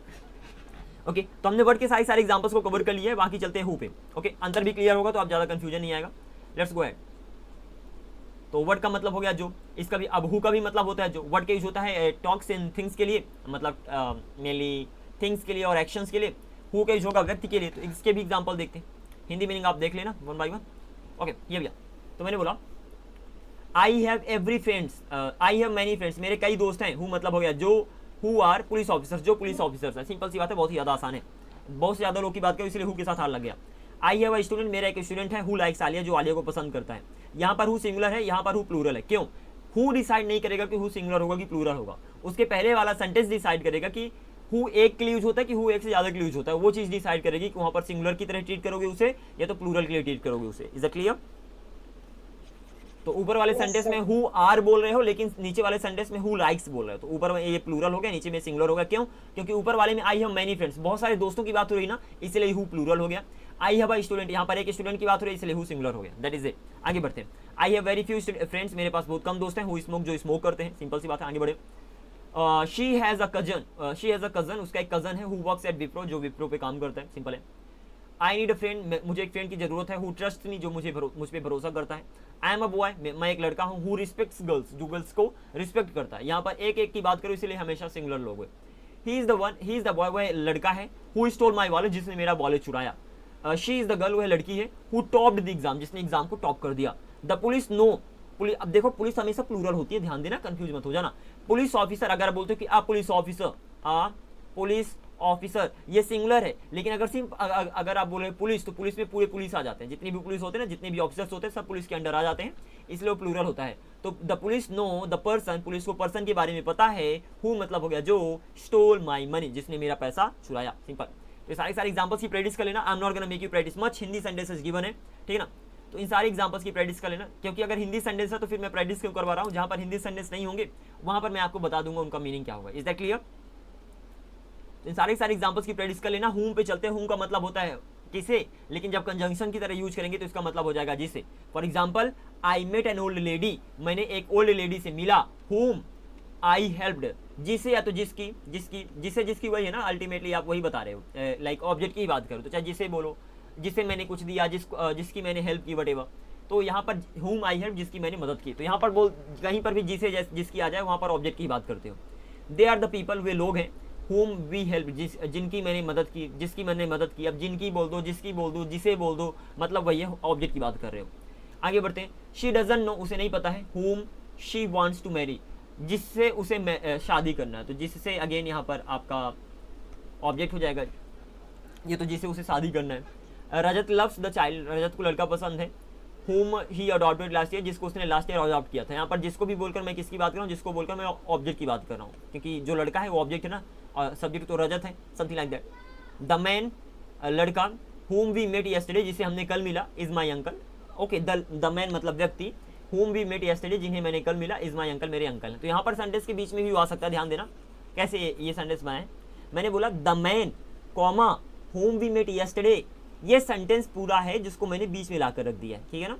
ओके तो हमने वर्ड के सारे एग्जाम्पल्स को कवर कर लिया है, बाकी चलते हैं हु पे। ओके अंतर भी क्लियर होगा तो आप ज़्यादा कंफ्यूजन नहीं आएगा। Let's go ahead. तो वर्ड का मतलब हो गया जो, इसका भी अब हु का भी मतलब होता है जो। वर्ड का यूज होता है टॉक्स एंड थिंग्स के लिए, मतलब मेनली थिंग्स के लिए और एक्शंस के लिए। हु का यूज होगा व्यक्ति के लिए, तो इसके भी एग्जाम्पल देखते हैं। हिंदी मीनिंग आप देख लेना वन बाय वन। ओके ये भैया, तो मैंने बोला I have every friends, I have many friends, मेरे कई दोस्त हैं। हु मतलब हो गया जो, हु आर पुलिस ऑफिसर्स, जो पुलिस ऑफिसर्स है। सिंपल सी बात है, बहुत ही ज़्यादा आसान है। बहुत से ज़्यादा लोग की बात करो इसलिए हु के साथ हाल लग गया। आई हैव अ स्टूडेंट, मेरा एक स्टूडेंट है हु लाइक्स आलिया, जो आलिया को पसंद करता है। यहाँ पर हु सिंगुलर है, यहाँ पर हु प्लूरल है। क्यों? हु डिसाइड नहीं करेगा कि हु सिंगुलर होगा कि प्लूरल होगा, उसके पहले वाला सेंटेंस डिसाइड करेगा कि हु एक के लिए यूज होता है कि हु एक से ज़्यादा के लिए यूज होता है। वो चीज़ डिसाइड करेगी कि वहाँ पर सिंगुलर की तरह ट्रीट करोगे उसे या तो प्लूरल के लिए ट्रीट करोगे उसे। Is the clear? तो ऊपर वाले सेंटेंस में हु आर बोल रहे हो, लेकिन नीचे वाले सेंटेंस में हु लाइक्स बोल रहे हो, तो ऊपर में ये प्लूरल हो गया, नीचे में सिंगुलर हो गया। क्यों? क्योंकि ऊपर वाले में आई हैव मैनी फ्रेंड्स, बहुत सारे दोस्तों की बात हो रही ना, इसलिए हु प्लूरल हो गया। आई हैव अ स्टूडेंट, यहाँ पर एक स्टूडेंट की बात हो रही है इसलिए हु सिंगुलर हो गया। That is it. आगे बढ़ते हैं। I have very few friends, मेरे पास बहुत कम दोस्त हैं। हु स्मोक, जो स्मोक करते हैं। सिंपल सी बात है, आगे बढ़े। She has a cousin, she has a cousin, उसका एक कजन है। हु वर्क्स एट विप्रो, जो विप्रो पे काम करता है। सिंपल है। आई नीड अ फ्रेंड, मुझे एक फ्रेंड की जरूरत है। हु ट्रस्ट मी, जो मुझ पर भरोसा करता है। आई एम अ बॉय, मैं एक लड़का हूँ। हु रिस्पेक्ट्स गर्ल्स, जो गर्ल्स को रिस्पेक्ट करता है। यहाँ पर एक एक की बात करो इसलिए हमेशा सिंगुलर लोग हैं। ही is the one, he is the boy, वह लड़का है। हु स्टोल माई वॉलेट, जिसने मेरा वॉलेट चुराया। शी इज द गर्ल, वह लड़की है। हु टॉप्ड द एग्जाम, जिसने एग्जाम को टॉप कर दिया। द पुलिस नो, पुलिस, अब देखो पुलिस हमेशा प्लूरल होती है, ध्यान देना, कंफ्यूज मत हो जाना। पुलिस ऑफिसर, अगर बोलते हो कि आप पुलिस ऑफिसर, पुलिस ऑफिसर, ये सिंगुलर है। लेकिन अगर सिर्फ अगर आप बोले पुलिस, तो पुलिस में पूरे पुलिस आ जाते हैं। जितनी भी पुलिस होते हैं ना, जितने भी ऑफिसर्स होते हैं, सब पुलिस के अंडर आ जाते हैं, इसलिए वो प्लूरल होता है। तो the police know the person, police को पर्सन के बारे में पता है। हु मतलब हो गया जो, स्टोल माई मनी, जिसने मेरा पैसा चुराया। सिंपल। तो सारे एग्जाम्पल्स की प्रैक्टिस कर लेना। आई am not gonna make you practice much, Hindi sentences given है, ठीक है ना। तो इन सारे एग्जाम्पल्स की प्रैक्टिस कर लेना, क्योंकि अगर हिंदी सेंटेंस है तो फिर मैं प्रैक्टिस क्यों करवा रहा हूँ। जहाँ पर हिंदी सेंटेंस नहीं होंगे वहाँ पर मैं आपको बता दूंगा उनका मीनिंग क्या होगा। Is that clear? इन सारे एग्जाम्पल्स की प्रैक्टिस कर लेना। हूम पे चलते हैं। हूम का मतलब होता है किसे, लेकिन जब कंजंक्शन की तरह यूज करेंगे तो इसका मतलब हो जाएगा जिसे। For example, I met an old lady, मैंने एक ओल्ड लेडी से मिला। हुम आई हेल्प्ड, जिसे या तो जिसकी, जिसकी वही है ना, अल्टीमेटली आप वही बता रहे हो। लाइक ऑब्जेक्ट की बात करो तो चाहे जिसे बोलो, जिसे मैंने कुछ दिया, जिसकी मैंने हेल्प की, वटेवर। तो यहाँ पर हुम आई हेल्प, जिसकी मैंने मदद की। तो यहाँ पर बोल, कहीं पर भी जिसे जिसकी आ जाए वहाँ पर ऑब्जेक्ट की बात करते हो। दे आर द पीपल, वे लोग हैं। whom we help, जिनकी मैंने मदद की, जिसकी मैंने मदद की। अब जिनकी बोल दो, जिसकी बोल दो, जिसे बोल दो, मतलब वही है, ऑब्जेक्ट की बात कर रहे हो। आगे बढ़ते हैं। शी डजंट नो, उसे नहीं पता है। whom she wants to marry, जिससे उसे शादी करना है। तो जिससे अगेन यहाँ पर आपका ऑब्जेक्ट हो जाएगा ये, तो जिसे उसे शादी करना है। रजत लव्स द चाइल्ड, रजत को लड़का पसंद है। whom he adopted last year, जिसको उसने लास्ट ईयर अडॉप्ट किया था। यहाँ पर जिसको भी बोलकर मैं किसकी बात कर रहा हूँ, जिसको बोलकर मैं ऑब्जेक्ट की बात कर रहा हूँ, क्योंकि जो लड़का है वो ऑब्जेक्ट है ना, और सब्जेक्ट तो रजत है, something like that. The man, लड़का, whom we met yesterday, जिसे हमने कल मिला, is my uncle. Okay, the man मतलब व्यक्ति, whom we met yesterday, जिन्हें मैंने कल मिला, इज माई अंकल, मेरे अंकल हैं। तो यहाँ पर सेंटेंस के बीच में भी आ सकता है, ध्यान देना कैसे ये सेंटेंस बनाए। मैंने बोला the man comma whom we met yesterday, ये सेंटेंस पूरा है जिसको मैंने बीच में लाकर रख दिया है, ठीक है ना।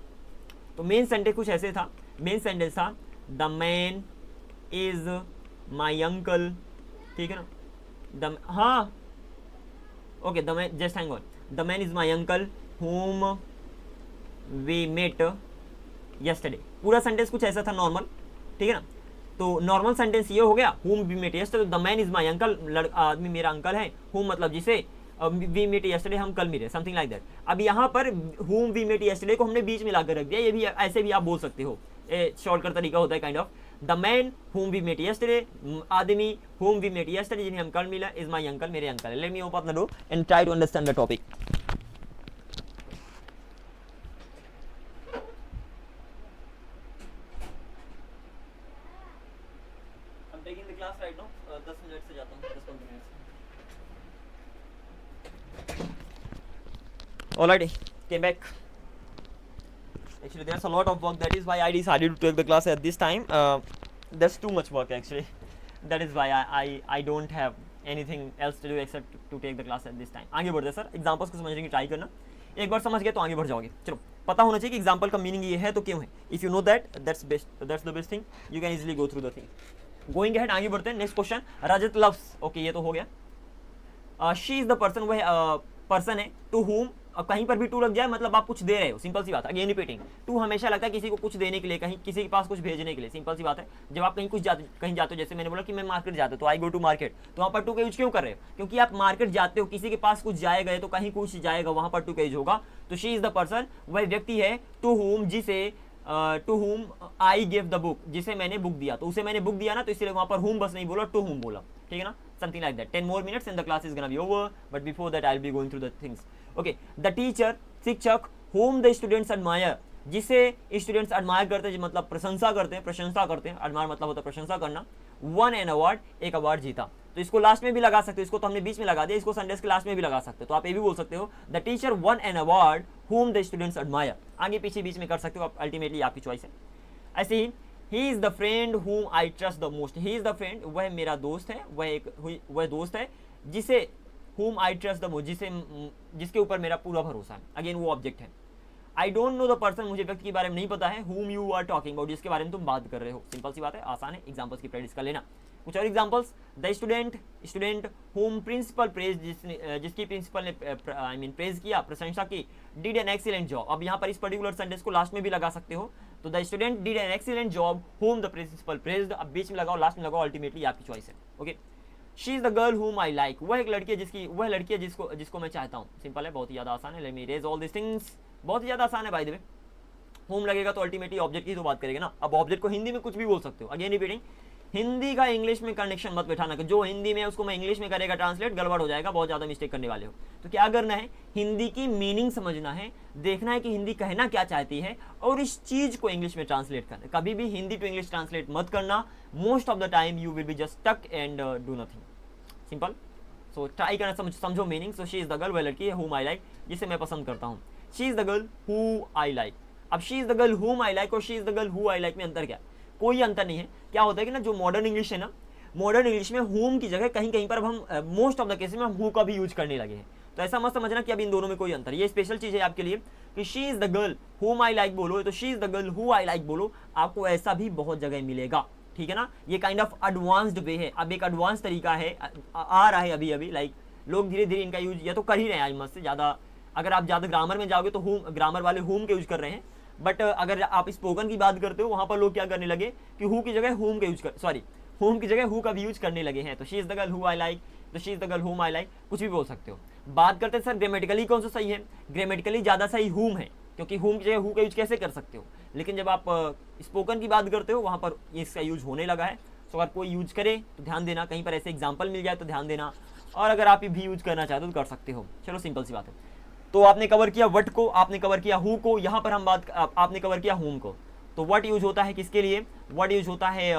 तो मेन सेंटेंस कुछ ऐसे था, मेन सेंटेंस था the man is my uncle, ठीक है ना। हाँ okay, the man, just hang on, the man is my uncle whom we met yesterday। पूरा सेंटेंस कुछ ऐसा था नॉर्मल, ठीक है ना। तो नॉर्मल सेंटेंस ये हो गया whom we met yesterday, the man is my uncle, आदमी मेरा अंकल है, whom मतलब जिसे, वी मेट yesterday, हम कल मिले, समथिंग लाइक दैट। अब यहाँ पर whom we met yesterday को हमने बीच में लाकर रख दिया, ये भी ऐसे भी आप बोल सकते हो, शॉर्टकट तरीका होता है kind of. The man whom we met yesterday, आदमी whom we met yesterday, जिन्हें हम कल मिला, इज माई अंकल, मेरे अंकल है। Let me open the door and try to understand the topic. I'm taking the class right now, 10 minute से जाता हूँ, 10-15 मिनट से। Alrighty, came back. Actually, there's a lot of work. That is why I decided to take the class at this time. There's too much work actually. That is why I don't have anything else to do except to take the class at this time. आगे बढ़ते sir, examples को समझने की try करना। एक बार समझ गए तो आगे बढ़ जाओगे। चलो, पता होना चाहिए कि एग्जाम्पल का मीनिंग ये है तो क्यों है। If you know that, that's the best thing, you can easily go through the thing. Going ahead, आगे बढ़ते हैं। नेक्स्ट क्वेश्चन, रजत लव्स, ओके ये तो हो गया। शी इज द पर्सन, वह पर्सन है टू होम, कहीं पर भी टू लग जाए मतलब आप कुछ दे रहे हो, सिंपल सी बात है। अगेन रिपीटिंग, टू हमेशा लगता है किसी को कुछ देने के लिए, कहीं किसी के पास कुछ भेजने के लिए, सिंपल सी बात है। जब आप कहीं जाते हो, जैसे मैंने बोला कि मैं मार्केट जाता हूँ, तो आई गो टू मार्केट, तो वहाँ पर टू का यूज क्यों कर रहे हो, क्योंकि आप मार्केट जाते हो, किसी के पास कुछ जाएगा तो कहीं कुछ जाएगा, वहाँ पर टू का यूज होगा। तो शी इज द पर्सन, वह व्यक्ति है, टू होम जिसे, to whom I give the book, जिसे मैंने बुक दिया, तो उसे मैंने बुक दिया ना, तो इसलिए वहाँ पर होम बस नहीं बोला, टू होम बोला, ठीक है ना, something like that। 10 more minutes and the class is gonna be over, but before that I'll be going through the things। Okay, the teacher, शिक्षक, whom the students admire, जिसे students admire करते हैं, मतलब प्रशंसा करते हैं, एडमायर मतलब होता है प्रशंसा करना। वन एन अवार्ड, एक अवार्ड जीता। तो इसको लास्ट में भी लगा सकते हो, इसको तो हमने बीच में लगा दिया, इसको सेंटेंस के लास्ट में भी लगा सकते हो। तो आप ये भी बोल सकते हो the teacher one an award whom the students admire, आगे पीछे बीच में कर सकते हो आप, अल्टीमेटली आपकी चॉइस है। ऐसे ही he is the friend whom I trust the most, he is the friend, वह मेरा दोस्त है, वह दोस्त है जिसे whom I trust the most, जिसके ऊपर मेरा पूरा भरोसा है। अगेन वो ऑब्जेक्ट है। I don't know the person, मुझे व्यक्ति के बारे में नहीं पता है, whom you are talking about, जिसके बारे में तुम बात कर रहे हो। सिंपल सी बात है, आसान है, एग्जांपल्स की प्रैक्टिस कर लेना। कुछ और examples, the student whom principal praise, जिसकी प्रिंसिपल ने प्रेज किया, प्रशंसा की, डिड एन एक्सीलेंट जॉब। अब यहाँ पर इस पर्टिकुलर सेंटेंस को लास्ट में भी लगा सकते हो, तो the student did an excellent job whom the principal praised, अब बीच में लगाओ, लास्ट में लगाओ, अल्टीमेटली आपकी चॉइस है। Okay, she is the girl whom I like, वह एक लड़की है वह लड़की है जिसको मैं चाहता हूँ। सिंपल है, बहुत ही ज़्यादा आसान है। Let me raise all this things, बहुत ही ज़्यादा आसान है बाय द वे। होम लगेगा तो अल्टीमेटली ऑब्जेक्ट की तो बात करेंगे ना। अब ऑब्जेक्ट को हिंदी में कुछ भी बोल सकते हो। अगेन रिपीटिंग, हिंदी का इंग्लिश में कनेक्शन मत बैठाना, कि जो हिंदी में उसको मैं इंग्लिश में करेगा ट्रांसलेट, गड़बड़ हो जाएगा, बहुत ज़्यादा मिस्टेक करने वाले हो। तो क्या करना है, हिंदी की मीनिंग समझना है, देखना है कि हिंदी कहना क्या चाहती है, और इस चीज़ को इंग्लिश में ट्रांसलेट करना है। कभी भी हिंदी टू इंग्लिश ट्रांसलेट मत करना, most of the time you will be just stuck and do nothing. Simple, so try करना, समझो meaning. So she is the girl, वह लड़की है, whom I like, जिसे मैं पसंद करता हूँ। She is the girl who I like, अब she is the girl whom I like और she is the girl who I like में अंतर क्या है? कोई अंतर नहीं है। क्या होता है कि ना, जो मॉडर्न इंग्लिश है ना, मॉडर्न इंग्लिश में whom की जगह कहीं कहीं पर अब हम मोस्ट ऑफ द केसेस में who का भी यूज करने लगे हैं। तो ऐसा मत समझना कि अब इन दोनों में कोई अंतर, ये स्पेशल चीज़ है आपके लिए कि she is the girl whom I like बोलो तो she is the girl who I like बोलो, आपको ऐसा भी बहुत जगह मिलेगा, ठीक है ना। ये काइंड ऑफ एडवांस्ड वे है, अब एक एडवांस तरीका है, आ रहा है अभी अभी, लाइक लोग धीरे धीरे इनका यूज या तो कर ही रहे हैं आज मत से ज़्यादा। अगर आप ज़्यादा ग्रामर में जाओगे तो ग्रामर वाले whom के यूज कर रहे हैं, बट अगर आप स्पोकन की बात करते हो वहाँ पर लोग क्या करने लगे कि who की जगह whom के यूज कर, सॉरी whom की जगह who का भी यूज करने लगे हैं। तो she is the girl who I like, तो she is the girl whom I like, कुछ भी बोल सकते हो। बात करते हैं सर ग्रामेटिकली कौन सा सही है। ग्रामेटिकली ज़्यादा सही whom है, क्योंकि whom की जगह who का यूज कैसे कर सकते हो, लेकिन जब आप स्पोकन की बात करते हो वहाँ पर इसका यूज होने लगा है। तो अगर कोई यूज करे तो ध्यान देना, कहीं पर ऐसे एग्जाम्पल मिल जाए तो ध्यान देना, और अगर आप भी यूज करना चाहते हो तो कर सकते हो। चलो सिंपल सी बात है। तो आपने कवर किया वट को, आपने कवर किया हु को, यहाँ पर हम बात आपने कवर किया होम को। तो वट यूज होता है किसके लिए, वट यूज होता है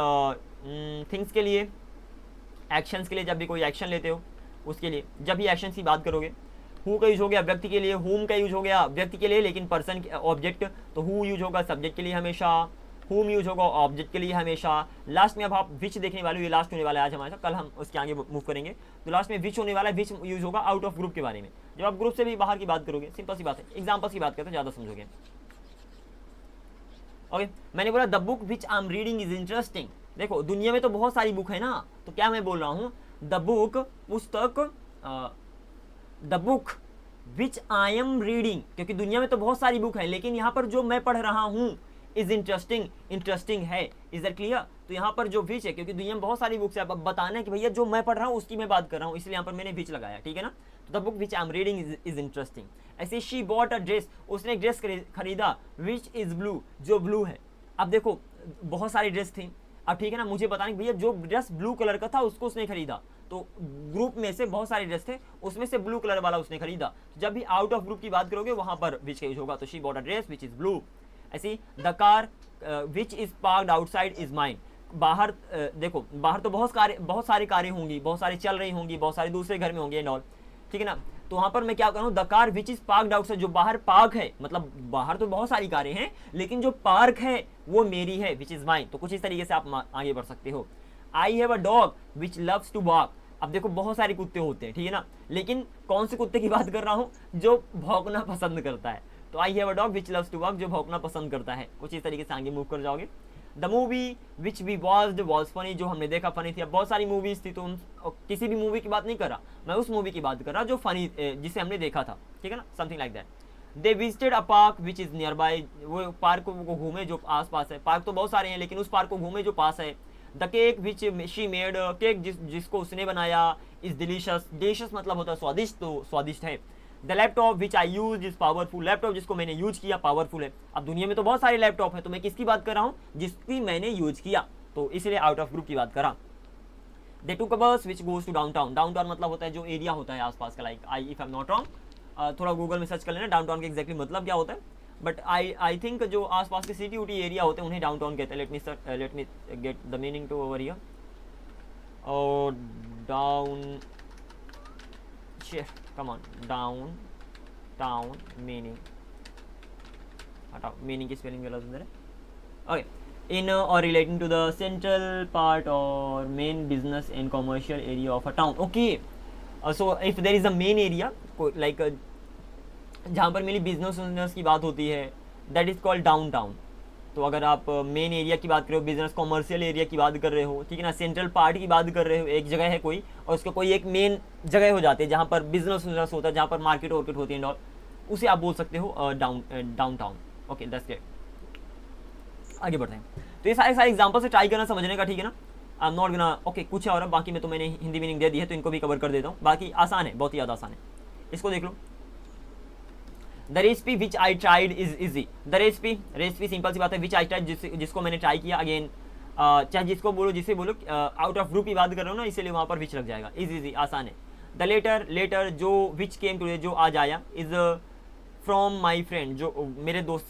थिंग्स के लिए, एक्शंस के लिए, जब भी कोई एक्शन लेते हो उसके लिए, जब भी एक्शन की बात करोगे। हु का यूज हो गया व्यक्ति के लिए, होम का यूज हो गया व्यक्ति के लिए लेकिन पर्सन ऑब्जेक्ट, तो हु यूज होगा सब्जेक्ट के लिए हमेशा, होम यूज होगा ऑब्जेक्ट के लिए हमेशा। लास्ट में अब आप विच देखने वाले हो, ये लास्ट होने वाला है आज हमारे साथ, कल हम उसके आगे मूव करेंगे। तो लास्ट में विच होने वाला है, विच यूज होगा आउट ऑफ ग्रुप के बारे में, जब आप ग्रुप से भी बाहर की बात करोगे। सिंपल सी बात है, एग्जाम्पल्स की बात करते हैं ज़्यादा समझोगे। ओके, मैंने बोला the book which I am reading is interesting. देखो दुनिया में तो बहुत सारी बुक है ना, तो क्या मैं बोल रहा हूँ, द बुक पुस्तक, the book which I am reading, क्योंकि दुनिया में तो बहुत सारी बुक है, लेकिन यहाँ पर जो मैं पढ़ रहा हूँ इज इंटरेस्टिंग, इंटरेस्टिंग है। Is that clear? तो यहाँ पर जो विच है, क्योंकि दुनिया में बहुत सारी बुक्स है, अब बताना है कि भैया जो मैं पढ़ रहा हूँ उसकी मैं बात कर रहा हूँ, इसलिए यहाँ पर मैंने विच लगाया, ठीक है ना। तो the book which I am reading is interesting. ऐसे शी बॉट अ ड्रेस, उसने एक ड्रेस खरीदा विच इज ब्लू, जो ब्लू है। अब देखो बहुत सारी ड्रेस थी, अब ठीक है ना, मुझे बताने भैया जो ड्रेस ब्लू कलर का था उसको उसने खरीदा, तो ग्रुप में से बहुत सारे ड्रेस थे, उसमें से ब्लू कलर वाला उसने खरीदा। जब भी आउट ऑफ ग्रुप की बात करोगे वहां पर विच का यूज होगा, तो she bought a dress which is blue. ऐसी the car which is parked outside is mine, बाहर देखो बाहर तो बहुत सारी कारें होंगी, बहुत सारी चल रही होंगी, बहुत सारे दूसरे घर में होंगे एंड ऑल, ठीक है ना। तो वहां पर मैं क्या कर रहा हूँ, the car which is parked outside, जो बाहर पार्क है, मतलब बाहर तो बहुत सारी कारें हैं लेकिन जो पार्क है वो मेरी है, विच इज माइन। तो कुछ इस तरीके से आप आगे बढ़ सकते हो। I have a dog which loves to walk. अब देखो बहुत सारे कुत्ते होते हैं, ठीक है ना, लेकिन कौन से कुत्ते की बात कर रहा हूँ, जो भौंकना पसंद करता है। तो I have a dog which loves to walk, जो भौंकना पसंद करता है। कुछ इस तरीके से आगे मूव कर जाओगे। The movie which we watched was funny, जो हमने देखा फनी थी। अब बहुत सारी मूवीज थी, तो किसी भी मूवी की बात नहीं कर रहा मैं, उस मूवी की बात कर रहा जो फनी, जिसे हमने देखा था, ठीक है ना, something like that. They visited a park which is near by, वो पार्क को घूमे जो आस पास है। पार्क तो बहुत सारे हैं लेकिन उस पार्क को घूमे जो पास है। The cake which she made, cake जिसको उसने बनाया इज डिलीशियस, डिलीशियस मतलब होता है स्वादिष्ट, तो स्वादिष्ट है। The laptop which I use is powerful, laptop जिसको मैंने यूज किया पावरफुल है। अब दुनिया में तो बहुत सारे लैपटॉप है, तो मैं किसकी बात कर रहा हूँ, जिसकी मैंने यूज किया, तो इसलिए आउट ऑफ ग्रुप की बात करा। दे took a bus which goes to downtown, downtown मतलब होता है जो एरिया होता है आसपास का, like I if I am not wrong, थोड़ा गूगल में सर्च कर लेना डाउनटाउन के एक्जैक्टली मतलब क्या होता है, बट आई थिंक जो आसपास के सिटी उटी एरिया होते हैं उन्हें डाउनटाउन कहते हैं। Let me get the meaning to over here. और down, come on, down town meaning, हटाओ मीनिंग की स्पेलिंग गलत है। Okay, in or relating to the central part or main business and commercial area of a town. Okay, so if there is a main area, like जहाँ पर मेरी business की बात होती है, that is called down town. तो अगर आप मेन एरिया की बात कर रहे हो, बिजनेस कॉमर्शियल एरिया की बात कर रहे हो, ठीक है ना, सेंट्रल पार्ट की बात कर रहे हो, एक जगह है कोई और उसका कोई एक मेन जगह हो जाती है जहाँ पर बिजनेस होता है, जहाँ पर मार्केट वार्केट होती है, उसे आप बोल सकते हो down town. Okay, that's great. आगे बढ़ते हैं। तो ये सारे एग्जांपल से ट्राई करना समझने का, ठीक है ना। आई एम नॉट गोना, ओके कुछ है और बाकी में तो मैंने हिंदी मीनिंग दे दी है, तो इनको भी कवर कर देता हूँ। बाकी आसान है, बहुत ही ज़्यादा आसान है, इसको देख लो। The recipe which I tried is easy, the recipe simple सी बात है, विच आई ट्राइड जिसको मैंने ट्राई किया। अगेन चाहे जिसको बोलो जिसे बोलो, आउट ऑफ ग्रुप की बात कर रहे हो ना, इसलिए वहाँ पर विच लग जाएगा। इजी आसान है। द लेटर जो विच केम टुडे, जो आज आया, इज फ्रॉम माई फ्रेंड, जो मेरे दोस्त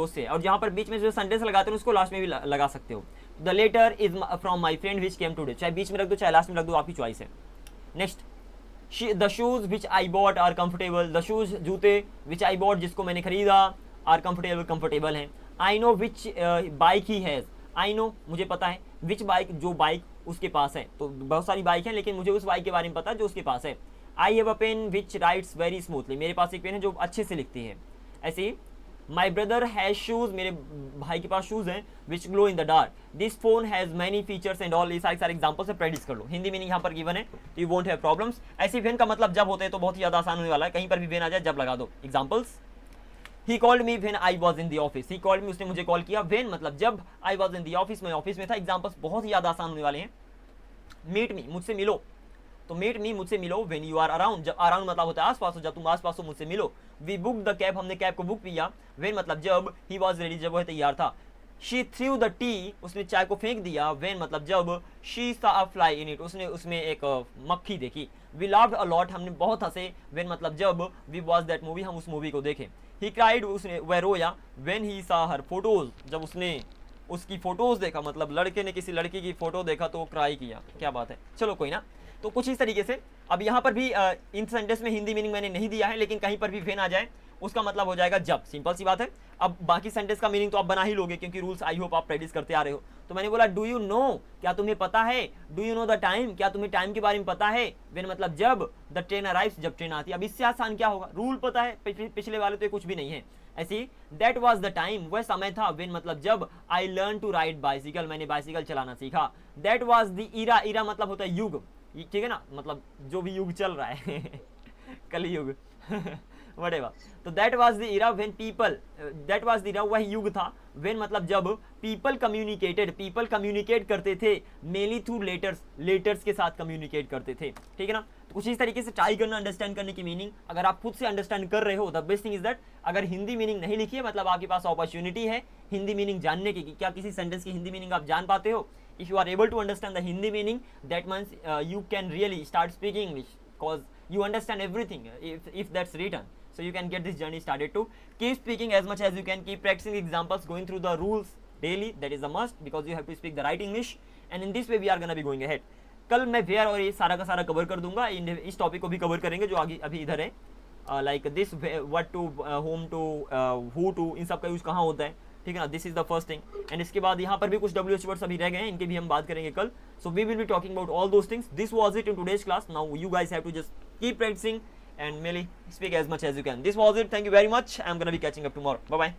से। और जहाँ पर बीच में जो सेंटेंस लगाते हैं उसको लास्ट में भी लगा सकते हो। The letter is from my friend which came today, चाहे बीच में रख दो चाहे लास्ट में रख दो, आपकी चॉइस है। Next, the shoes which I bought are comfortable, the shoes जूते विच आई बॉट जिसको मैंने खरीदा, आर कंफर्टेबल हैं। I know which bike he has, I know मुझे पता है, विच बाइक जो बाइक उसके पास है। तो बहुत सारी बाइक हैं लेकिन मुझे उस बाइक के बारे में पता है जो उसके पास है। I have a pen which writes very smoothly, मेरे पास एक पेन है जो अच्छे से लिखती है। ऐसे ही माई ब्रदर हैज़ शूज़, मेरे भाई के पास शूज़ हैं, which glow in the dark. This phone has many features and all, ये सारे एग्जाम्पल से प्रैक्टिस कर लो। हिंदी मीनिंग यहाँ पर गिवन है, तो यू वोंट हैव प्रॉब्लम्स। ऐसी वेन का मतलब जब होते हैं तो बहुत ही ज़्यादा आसान होने वाला है, कहीं पर भी वेन आ जाए जब लगा दो। Examples, he called me when I was in the office, he called me उसने मुझे कॉल किया, व्हेन मतलब जब, I was in the office मैं ऑफिस में था। एग्जाम्पल्स बहुत ही ज़्यादा आसान होने वाले हैं, मीट मी, मुझसे मिलो, तो मीट मी मुझसे मिलो, व्हेन यू आर अराउंड, जब अराउंड मतलब होता है आसपास हो, जब तुम आसपास हो मुझसे मिलो। वी बुक द कैब, हमने कैब को बुक किया, व्हेन मतलब जब, ही वॉज रेडी, जब वह तैयार था। शी थ्रू द टी, उसने चाय को फेंक दिया, व्हेन मतलब जब, शी सा अ फ्लाई इन इट, उसने उसमें एक मक्खी देखी। वी लाफ्ड अ लॉट, हमने बहुत हंसे, व्हेन मतलब जब, वी वॉच दैट मूवी, हम उस मूवी को देखे। ही क्राइड, उसने वह रोया, व्हेन ही सा हर फोटोज, जब उसने उसकी फोटोज देखा, मतलब लड़के ने किसी लड़की की फोटो देखा तो क्राई किया। क्या बात है, चलो कोई ना। तो कुछ इस तरीके से, अब यहाँ पर भी इन सेंटेंस में हिंदी मीनिंग मैंने नहीं दिया है, लेकिन कहीं पर भी वेन आ जाए उसका मतलब हो जाएगा जब, सिंपल सी बात है। अब बाकी सेंटेंस का मीनिंग तो आप बना ही लोगे, क्योंकि रूल्स आई होप आप प्रैक्टिस करते आ रहे हो। तो मैंने बोला डू यू नो, क्या तुम्हें पता है, do you know the time, क्या तुम्हें टाइम के बारे में पता है, वेन मतलब जब, द ट्रेन अराइव्स, जब ट्रेन आती है। अब इससे आसान क्या होगा, रूल पता है, पिछले वाले तो कुछ भी नहीं है। ऐसी दैट वॉज द टाइम, वह समय था, वेन मतलब जब, I learn to ride bicycle, मैंने बाइसिकल चलाना सीखा। That was the era, era मतलब होता है युग, ठीक है ना, मतलब जो भी युग चल रहा है कलयुग whatever। तो that was the era when people, that was the era, वह युग था, व्हेन मतलब जब, पीपल कम्युनिकेटेड, पीपल कम्युनिकेट करते थे, मेनली थ्रू लेटर्स, लेटर्स के साथ कम्युनिकेट करते थे, ठीक है ना। तो कुछ इस तरीके से ट्राई करना अंडरस्टैंड करने की मीनिंग। अगर आप खुद से अंडरस्टैंड कर रहे हो, the best thing is that, अगर हिंदी मीनिंग नहीं लिखी है मतलब आपके पास अपॉर्चुनिटी है हिंदी मीनिंग जानने की, क्या किसी सेंटेंस की हिंदी मीनिंग आप जान पाते हो। If you are able to understand the Hindi meaning, that means you can really start speaking English, because you understand everything if that's written. So you can get this journey started too. Keep speaking as much as you can, keep practicing examples, going through the rules daily, that is a must, because you have to speak the right English, and in this way we are gonna be going ahead. कल मैं where और ये सारा का सारा cover कर दूंगा, इस टॉपिक को भी कवर करेंगे जो आगे अभी इधर है, like this, what to, whom to, who to, इन सब का यूज कहाँ होता है, ठीक है ना। This is the first thing, and इसके बाद यहाँ पर भी कुछ WH वर्ड्स अभी रह गए हैं, इनके भी हम बात करेंगे कल। So we will be talking about all those things. This was it in today's class. Now you guys have to just keep practising and merely speak as much as you can. This was it. Thank you very much. I'm gonna be catching up tomorrow. Bye bye.